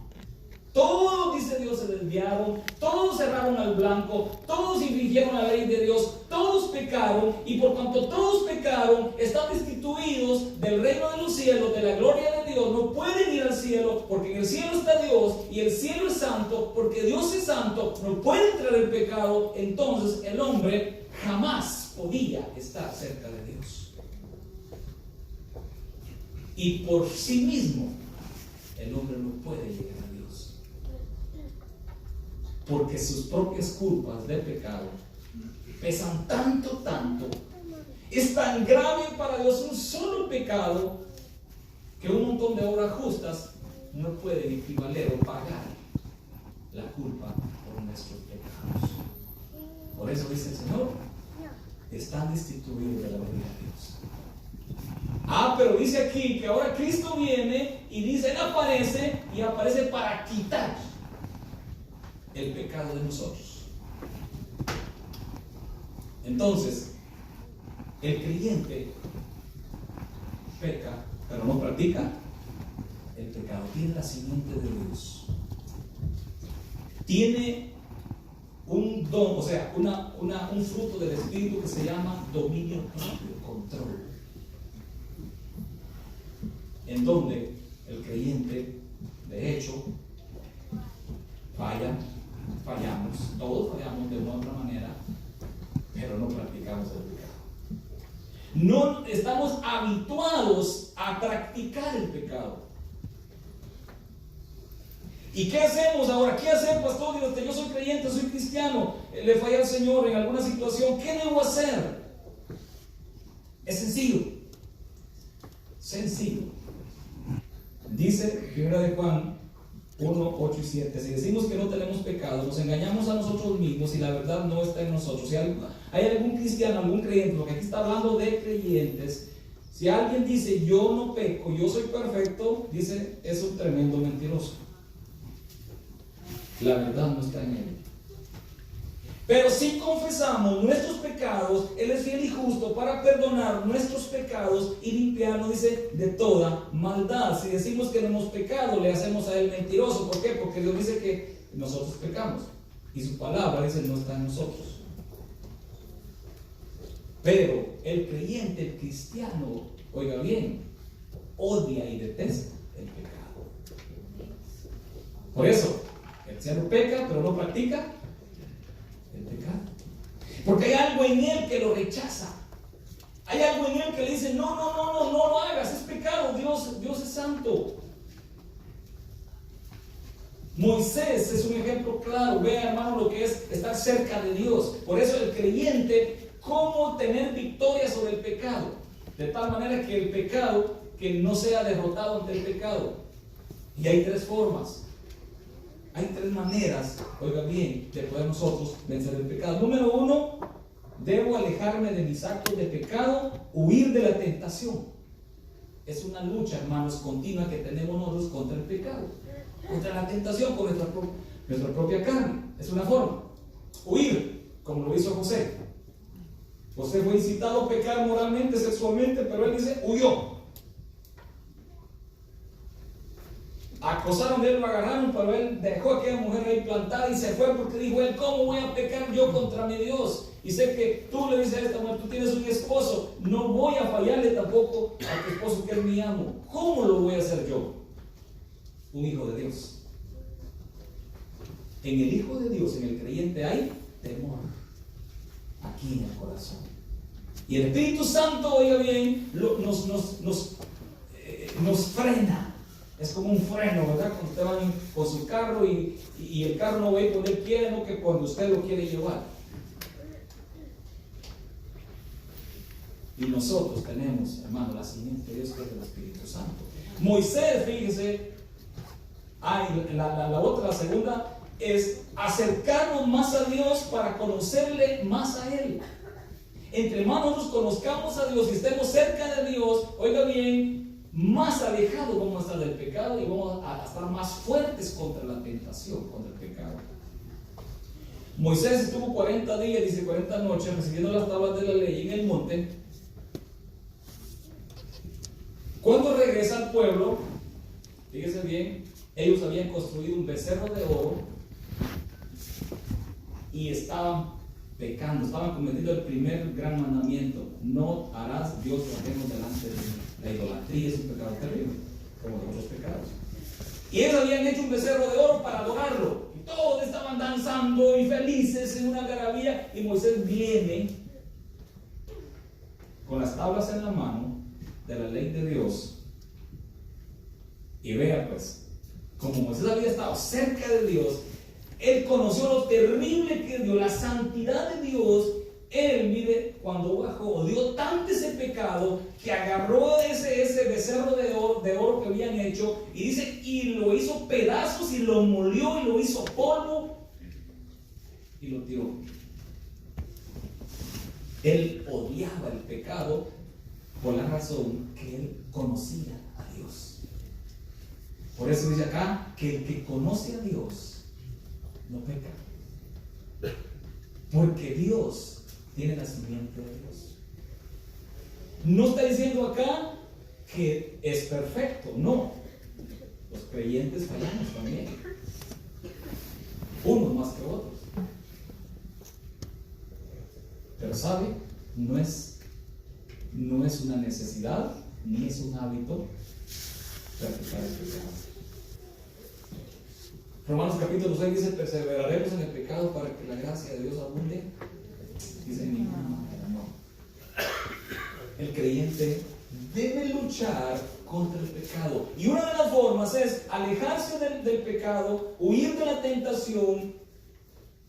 Todos, dice Dios, se desviaron, todos cerraron al blanco, todos infringieron la ley de Dios, todos pecaron, y por cuanto todos pecaron, están destituidos del reino de los cielos, de la gloria de Dios, no pueden ir al cielo, porque en el cielo está Dios, y el cielo es santo, porque Dios es santo, no puede entrar el pecado. Entonces el hombre jamás podía estar cerca de Dios. Y por sí mismo, el hombre no puede llegar a Dios, porque sus propias culpas de pecado pesan tanto, es tan grave para Dios un solo pecado, que un montón de obras justas no pueden equivaler o pagar la culpa por nuestros pecados. Por eso dice el Señor, están destituidos de la gloria de Dios. Pero dice aquí que ahora Cristo viene y dice, Él aparece para quitar el pecado de nosotros. Entonces, el creyente peca, pero no practica el pecado. Tiene la simiente de Dios. Tiene un don, o sea, un fruto del Espíritu que se llama dominio propio, control. En donde el creyente, de hecho, fallamos, todos fallamos de una u otra manera, pero no practicamos el pecado. No estamos habituados a practicar el pecado. ¿Y qué hacemos ahora? ¿Qué hacer, pastor? Yo soy creyente, soy cristiano, le fallé al Señor en alguna situación. ¿Qué debo hacer? Es sencillo. Dice 1 de Juan 1, 8 y 7. Si decimos que no tenemos pecado, nos engañamos a nosotros mismos y la verdad no está en nosotros. Si hay algún cristiano, algún creyente, porque aquí está hablando de creyentes, si alguien dice yo no peco, yo soy perfecto, dice, es un tremendo mentiroso. La verdad no está en él. Pero si confesamos nuestros pecados, Él es fiel y justo para perdonar nuestros pecados y limpiarnos, dice, de toda maldad. Si decimos que no hemos pecado, le hacemos a Él mentiroso. ¿Por qué? Porque Dios dice que nosotros pecamos y su palabra, dice, no está en nosotros. Pero el creyente, el cristiano, oiga bien, odia y detesta el pecado. Por eso, el cristiano peca, pero no practica el pecado, porque hay algo en él que lo rechaza. Hay algo en él que le dice no lo hagas, es pecado, Dios es santo. Moisés es un ejemplo claro. Vean, hermano, lo que es estar cerca de Dios. Por eso el creyente, cómo tener victoria sobre el pecado, de tal manera que el pecado, que no sea derrotado ante el pecado. Y hay tres formas. Hay tres maneras, oiga bien, de poder nosotros vencer el pecado. Número uno, debo alejarme de mis actos de pecado, huir de la tentación. Es una lucha, hermanos, continua que tenemos nosotros contra el pecado, contra la tentación, con nuestra propia carne. Es una forma. Huir, como lo hizo José. José fue incitado a pecar moralmente, sexualmente, pero él dice, huyó. Acosaron de él, lo agarraron, pero él dejó a aquella mujer ahí plantada y se fue porque dijo él, ¿cómo voy a pecar yo contra mi Dios? Y sé que tú le dices a esta mujer, tú tienes un esposo, no voy a fallarle tampoco a tu esposo que es mi amo. ¿Cómo lo voy a hacer yo? Un hijo de Dios. En el hijo de Dios, en el creyente, hay temor aquí en el corazón. Y el Espíritu Santo, oiga bien, nos frena. Es como un freno, ¿verdad? Cuando usted va con su carro y el carro no va a ir donde él quiere, no que cuando usted lo quiere llevar. Y nosotros tenemos, hermano, la simiente de Dios que es el Espíritu Santo. Moisés, fíjese, la segunda es acercarnos más a Dios para conocerle más a Él. Entre más nosotros conozcamos a Dios y estemos cerca de Dios, oiga bien, más alejados vamos a estar del pecado y vamos a estar más fuertes contra la tentación, contra el pecado. Moisés estuvo 40 días, dice 40 noches, recibiendo las tablas de la ley en el monte. Cuando regresa al pueblo, fíjese bien, ellos habían construido un becerro de oro y estaban pecando, estaban cometiendo el primer gran mandamiento: no harás Dios ajeno delante de mí. La idolatría es un pecado terrible, como los otros pecados. Y ellos habían hecho un becerro de oro para adorarlo, y todos estaban danzando y felices en una algarabía, y Moisés viene con las tablas en la mano de la ley de Dios, y vea pues, como Moisés había estado cerca de Dios, él conoció lo terrible que es Dios, la santidad de Dios. Él, mire, cuando bajó, odió tanto ese pecado que agarró ese becerro de oro que habían hecho y dice, y lo hizo pedazos y lo molió y lo hizo polvo y lo tiró. Él odiaba el pecado por la razón que él conocía a Dios. Por eso dice acá que el que conoce a Dios no peca, porque Dios tiene la simiente de Dios. No está diciendo acá que es perfecto, no. Los creyentes fallamos también, unos más que otros. Pero sabe, no es una necesidad ni es un hábito practicar el pecado. Romanos capítulo 6 dice, perseveraremos en el pecado para que la gracia de Dios abunde. Dice, en ninguna manera, no. El creyente debe luchar contra el pecado. Y una de las formas es alejarse del pecado, huir de la tentación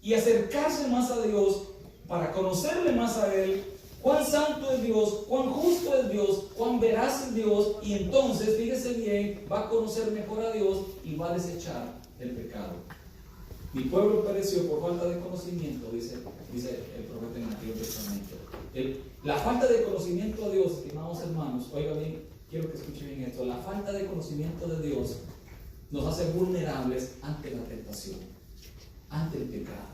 y acercarse más a Dios para conocerle más a Él, cuán santo es Dios, cuán justo es Dios, cuán veraz es Dios. Y entonces, fíjese bien, va a conocer mejor a Dios y va a desechar el pecado. Mi pueblo pereció por falta de conocimiento, dice el profeta en el Antiguo Testamento. La falta de conocimiento a Dios, estimados hermanos, oiga bien, quiero que escuchen bien esto. La falta de conocimiento de Dios nos hace vulnerables ante la tentación, ante el pecado.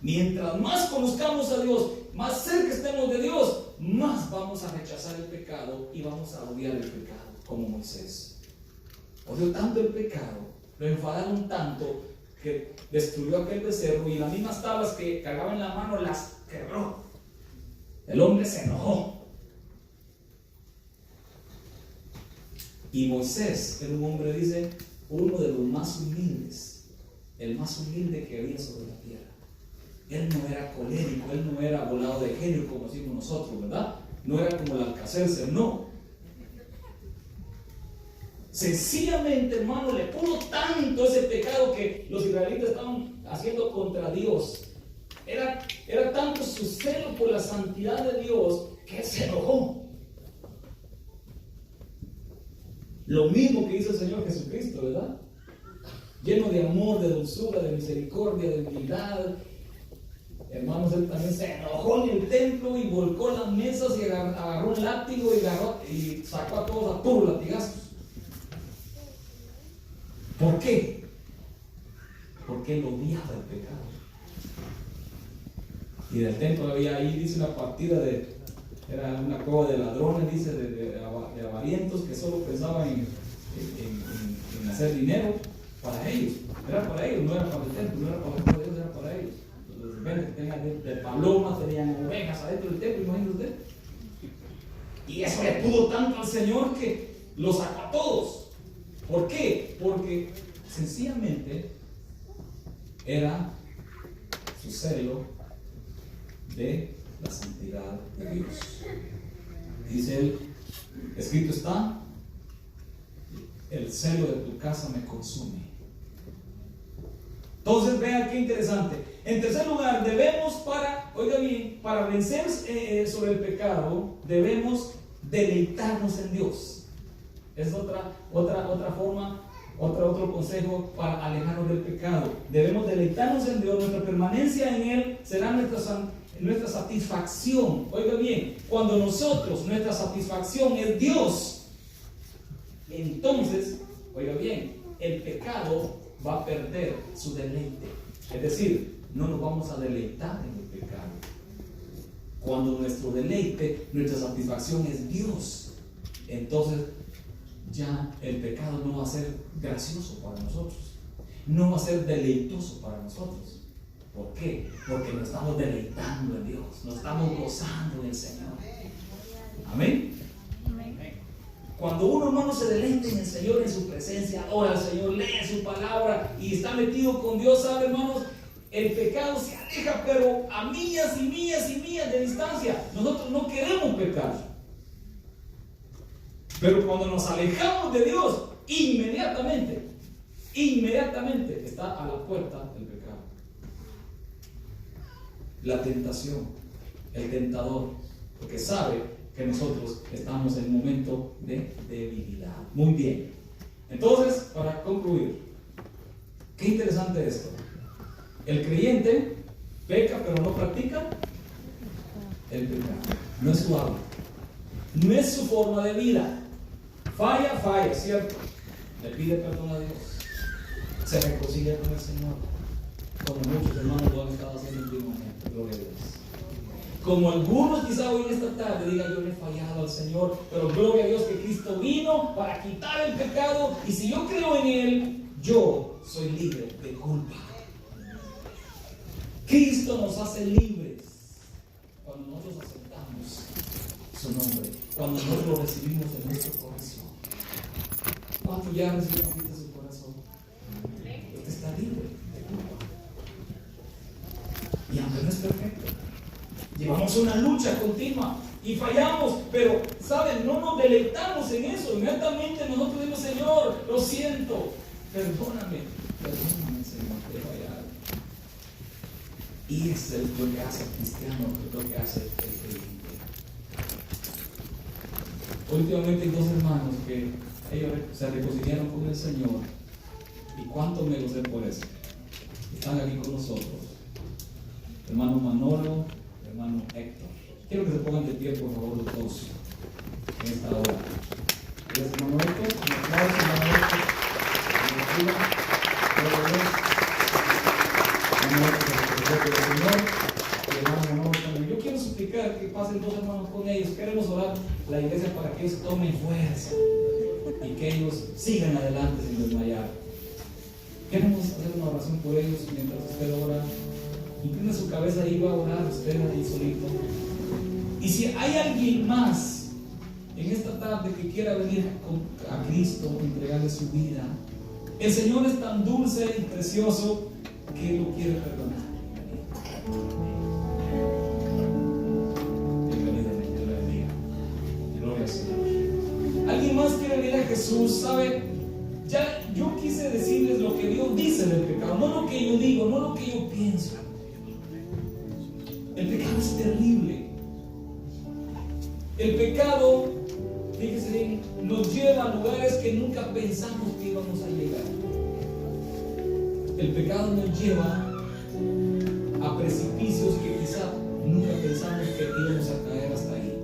Mientras más conozcamos a Dios, más cerca estemos de Dios, más vamos a rechazar el pecado y vamos a odiar el pecado, como Moisés. Odió tanto el pecado, lo enfadaron tanto que destruyó aquel becerro y las mismas tablas que cargaba en la mano las quebró. El hombre se enojó. Y Moisés era un hombre, dice, uno de los más humildes, el más humilde que había sobre la tierra. Él no era colérico, él no era volado de genio como decimos nosotros, ¿verdad? No era como el Alcacercer, no. Sencillamente, hermano, le pudo tanto ese pecado que los israelitas estaban haciendo contra Dios. Era tanto su celo por la santidad de Dios que se enojó. Lo mismo que hizo el Señor Jesucristo, ¿verdad? lleno de amor, de dulzura, de misericordia, de humildad. Hermanos, él también se enojó en el templo y volcó las mesas y agarró un látigo y sacó a todos a puros latigazos. ¿Por qué? Porque él odiaba el pecado. Y del templo había ahí, dice, una partida era una cueva de ladrones, dice, de avarientos que solo pensaban en hacer dinero para ellos. Era para ellos, no era para el templo, no era para el pueblo de Dios, era para ellos. Los ven que tenían de palomas, tenían ovejas adentro del templo, imagínense usted. Y eso le pudo tanto al Señor que lo sacó a todos. ¿Por qué? Porque sencillamente era su celo de la santidad de Dios. Dice él, escrito está, el celo de tu casa me consume. Entonces vean qué interesante. En tercer lugar, debemos para vencer sobre el pecado, debemos deleitarnos en Dios. Es otra forma, otro consejo para alejarnos del pecado. Debemos deleitarnos en Dios. Nuestra permanencia en Él será nuestra satisfacción. Oiga bien, cuando nuestra satisfacción es Dios, entonces, oiga bien, el pecado va a perder su deleite. Es decir, no nos vamos a deleitar en el pecado. Cuando nuestro deleite, nuestra satisfacción es Dios, entonces ya el pecado no va a ser gracioso para nosotros, no va a ser deleitoso para nosotros. ¿Por qué? Porque nos estamos deleitando en Dios, nos estamos gozando en el Señor. Amén. Cuando uno, hermano, se deleita en el Señor, en su presencia, adora al Señor, lee su palabra y está metido con Dios, ¿sabe, hermanos? El pecado se aleja, pero a millas y millas y millas de distancia. Nosotros no queremos pecar. Pero cuando nos alejamos de Dios, inmediatamente está a la puerta del pecado. La tentación, el tentador, porque sabe que nosotros estamos en un momento de debilidad. Muy bien. Entonces, para concluir, qué interesante esto. El creyente peca pero no practica el pecado. No es su hábito, no es su forma de vida. Falla, ¿cierto? Le pide perdón a Dios, se reconcilia con el Señor, como muchos hermanos lo han estado haciendo últimamente. Gloria a Dios. Como algunos quizá hoy en esta tarde digan, yo le he fallado al Señor, pero gloria a Dios que Cristo vino para quitar el pecado, y si yo creo en Él, yo soy libre de culpa. Cristo nos hace libres cuando nosotros aceptamos su nombre, cuando nosotros lo recibimos en nuestro corazón. ¿Cuántos ya recibieron Cristo en su corazón? Usted está libre de culpa. Y aunque no es perfecto, llevamos una lucha continua y fallamos, pero ¿saben? No nos deleitamos en eso. Inmediatamente nosotros decimos, Señor, lo siento, perdóname, Señor, te he fallado. Y eso es lo que hace el cristiano, es lo que hace el creyente. Últimamente hay dos hermanos que ellos se reconciliaron con el Señor, y cuánto me gocé por eso. Están aquí con nosotros, hermano Manolo, hermano Héctor. Quiero que se pongan de pie, por favor, los dos en esta hora. Gracias, hermano Héctor. Un aplauso, hermano Héctor. Yo quiero suplicar que pasen dos hermanos con ellos. Queremos orar la iglesia para que ellos tomen fuerza y que ellos sigan adelante sin desmayar. Queremos hacer una oración por ellos mientras usted ora. Inclina su cabeza y va a orar usted ahí solito. Y si hay alguien más en esta tarde que quiera venir a Cristo, entregarle su vida, el Señor es tan dulce y precioso que lo quiere perdonar. Gloria al Señor. ¿Alguien más quiere venir a Jesús? ¿Sabe? Ya yo quise decirles lo que Dios dice del pecado, no lo que yo digo, no lo que yo pienso. El pecado es terrible. El pecado, fíjese bien, nos lleva a lugares que nunca pensamos que íbamos a llegar. El pecado nos lleva a precipicios que quizá nunca pensamos que íbamos a caer hasta ahí.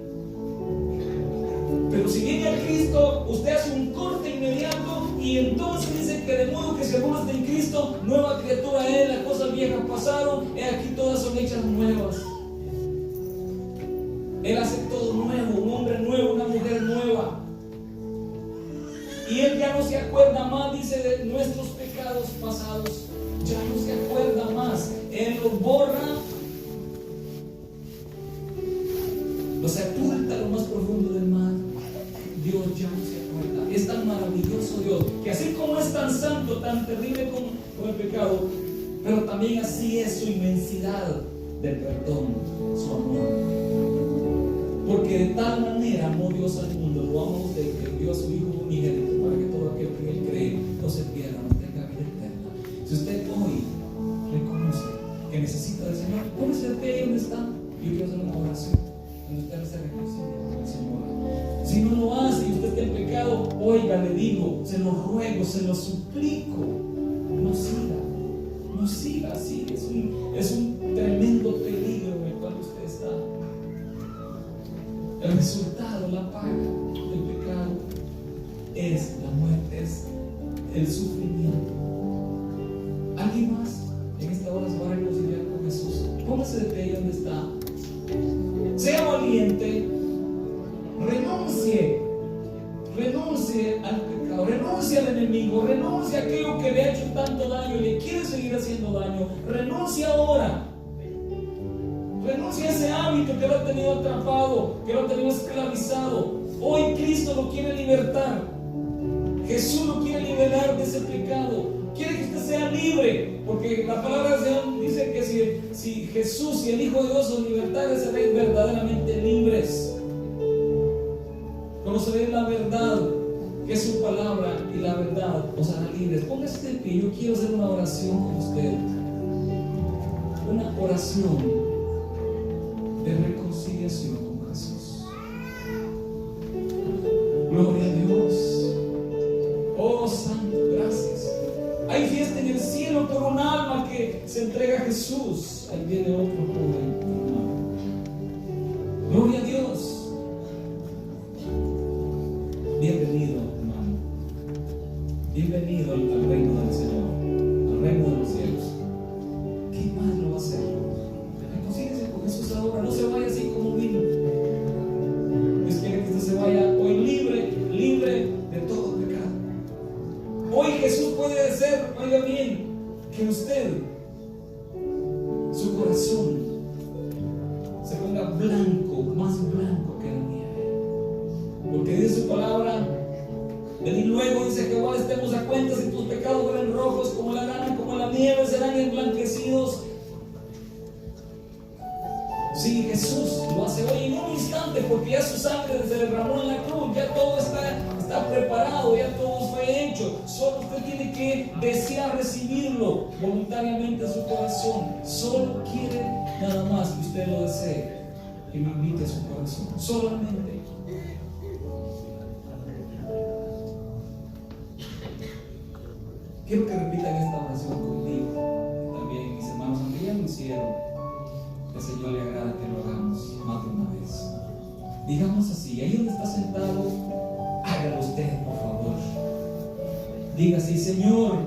Pero si viene a Cristo, usted hace un corte inmediato y entonces dice que de modo que si alguno está en Cristo, nueva criatura es, las cosas viejas pasaron, he aquí todas son hechas nuevas. Él hace todo nuevo, un hombre nuevo, una mujer nueva. Y Él ya no se acuerda más, dice, de nuestros pecados pasados. Ya no se acuerda más. Él los borra, los sepulta a lo más profundo del mar. Dios ya no se acuerda. Es tan maravilloso Dios, que así como es tan santo, tan terrible como el pecado, pero también así es su inmensidad de perdón, su amor. Porque de tal manera amó Dios al mundo, lo amó de que envió a su Hijo unigénito para que todo aquel que en Él cree no se pierda, no tenga vida eterna. Si usted hoy reconoce que necesita del Señor, póngase de pie donde está. Yo quiero hacer una oración donde usted se reconcilia con el Señor. Si no lo hace y usted está en pecado, oiga, le digo, se lo ruego, se lo suplico, no siga así. Es un tremendo peligro en el cual usted está. El resultado, la paga del pecado es la muerte, es el sufrimiento. ¿Alguien más en esta hora se va a reconciliar con Jesús? Póngase de pie donde está. Sea valiente, renuncie al pecado, renuncie al enemigo, renuncie a aquello que le ha hecho tanto daño y le quiere seguir haciendo daño. Renuncie ahora. Renuncia a ese hábito que lo ha tenido atrapado, que lo ha tenido esclavizado. Hoy Cristo lo quiere libertar. Jesús lo quiere liberar de ese pecado. Quiere que usted sea libre, porque la palabra de Dios dice que si Jesús y el Hijo de Dios os libertaren, seréis verdaderamente libres. Conoceréis la verdad, que es su palabra, y la verdad os hará libres. Póngase de pie, yo quiero hacer una oración con usted. Una oración de reconciliación con Jesús. Gloria a Dios. Oh Santo, gracias. Hay fiesta en el cielo por un alma que se entrega a Jesús. Ahí viene otro joven, hermano. Gloria a Dios. Bienvenido, hermano. Bienvenido al reino del Señor, al reino de los cielos. ¿Qué más lo va a hacer? Reconcíliese con Jesús ahora, no se vaya así como vino. Dios quiere que usted se vaya hoy libre de todo pecado. Hoy Jesús puede hacer, oiga bien, que usted, su corazón, se ponga blanco, más blanco que la nieve. Porque dice su palabra, venid luego, dice Jehová, estemos a cuenta, si tus pecados fueran rojos como la grana, como la nieve, serán emblanquecidos. Sí, Jesús lo hace hoy en un instante, porque ya su sangre se derramó en la cruz, ya todo está preparado, ya todo fue hecho. Solo usted tiene que desear recibirlo voluntariamente a su corazón. Solo quiere nada más que usted lo desee, que me invite a su corazón. Solamente. Quiero que repitan esta oración conmigo. También mis hermanos, aunque ya lo hicieron, el Señor le agrada que lo hagamos más de una vez. Digamos así, ahí donde está sentado, hágalo usted, por favor. Diga así: Señor,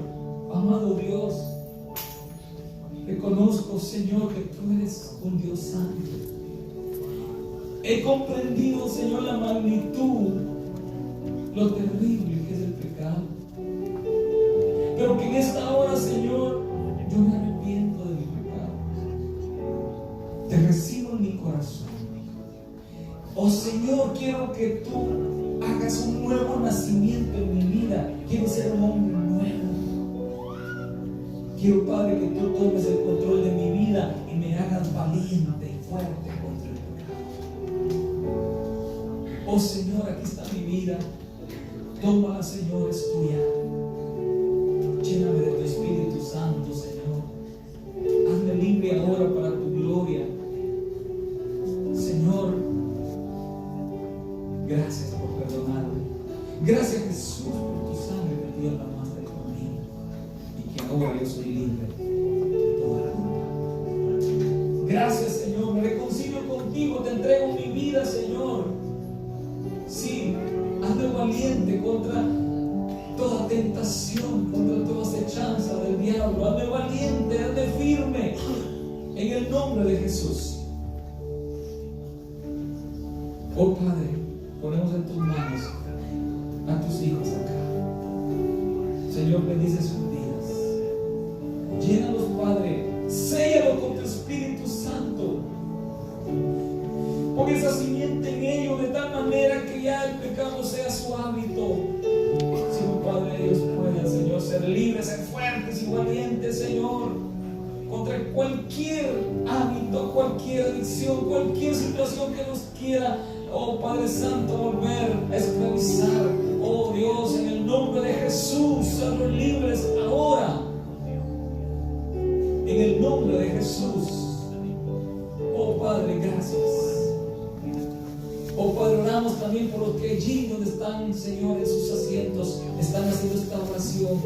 amado Dios, reconozco, Señor, que tú eres un Dios santo. He comprendido, Señor, la magnitud, lo terrible que es el pecado. Pero que en esta hora, Señor, yo me arrepiento de mi pecado. Te recibo en mi corazón. Oh Señor, quiero que tú hagas un nuevo nacimiento en mi vida. Quiero ser un hombre nuevo. Quiero, Padre, que tú tomes el control de mi vida y me hagas valiente y fuerte contra el pecado. Oh Señor, aquí está mi vida. Tómala, Señor, es tuya. Lléname de tu Espíritu Santo, Señor. Hazme libre ahora para tu gloria. Señor, gracias por perdonarme. Gracias, Jesús, por tu sangre que dio la madre por mí. Y que ahora ahora yo soy libre de toda la culpa. Gracias, Señor, me reconcilio contigo, te entrego mi vida, Señor. Sí, hazme valiente contra toda tentación, contra toda acechanza del diablo. Hazme valiente, hazme firme, en el nombre de Jesús. Oh Padre, ponemos en tus manos a tus hijos acá. Señor, bendice sus vidas. Llénalos, Padre. Séllalos con tu Espíritu Santo. Pon esa simiente en ellos de tal manera que ya el pecado sea su hábito. Señor Padre, ellos puedan, Señor, ser libres, ser fuertes y valientes, Señor, contra cualquier hábito, cualquier adicción, cualquier situación que nos quiera, oh Padre Santo, volver a esclavizar. Oh Dios, en el nombre de Jesús, hazlos libres ahora. En el nombre de Jesús. Oh Padre, gracias. Oh Padre, oramos también por los que allí donde están, Señor, en sus asientos, están haciendo esta oración,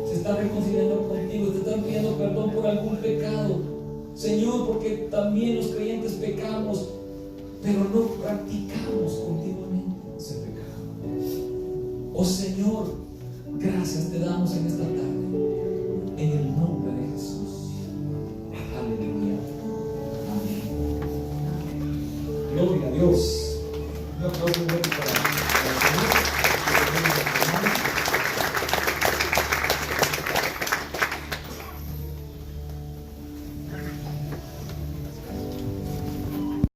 se están reconciliando contigo, te están pidiendo perdón por algún pecado. Señor, porque también los creyentes pecamos, pero no practicamos continuamente ese pecado. Oh Señor, gracias te damos en esta tarde.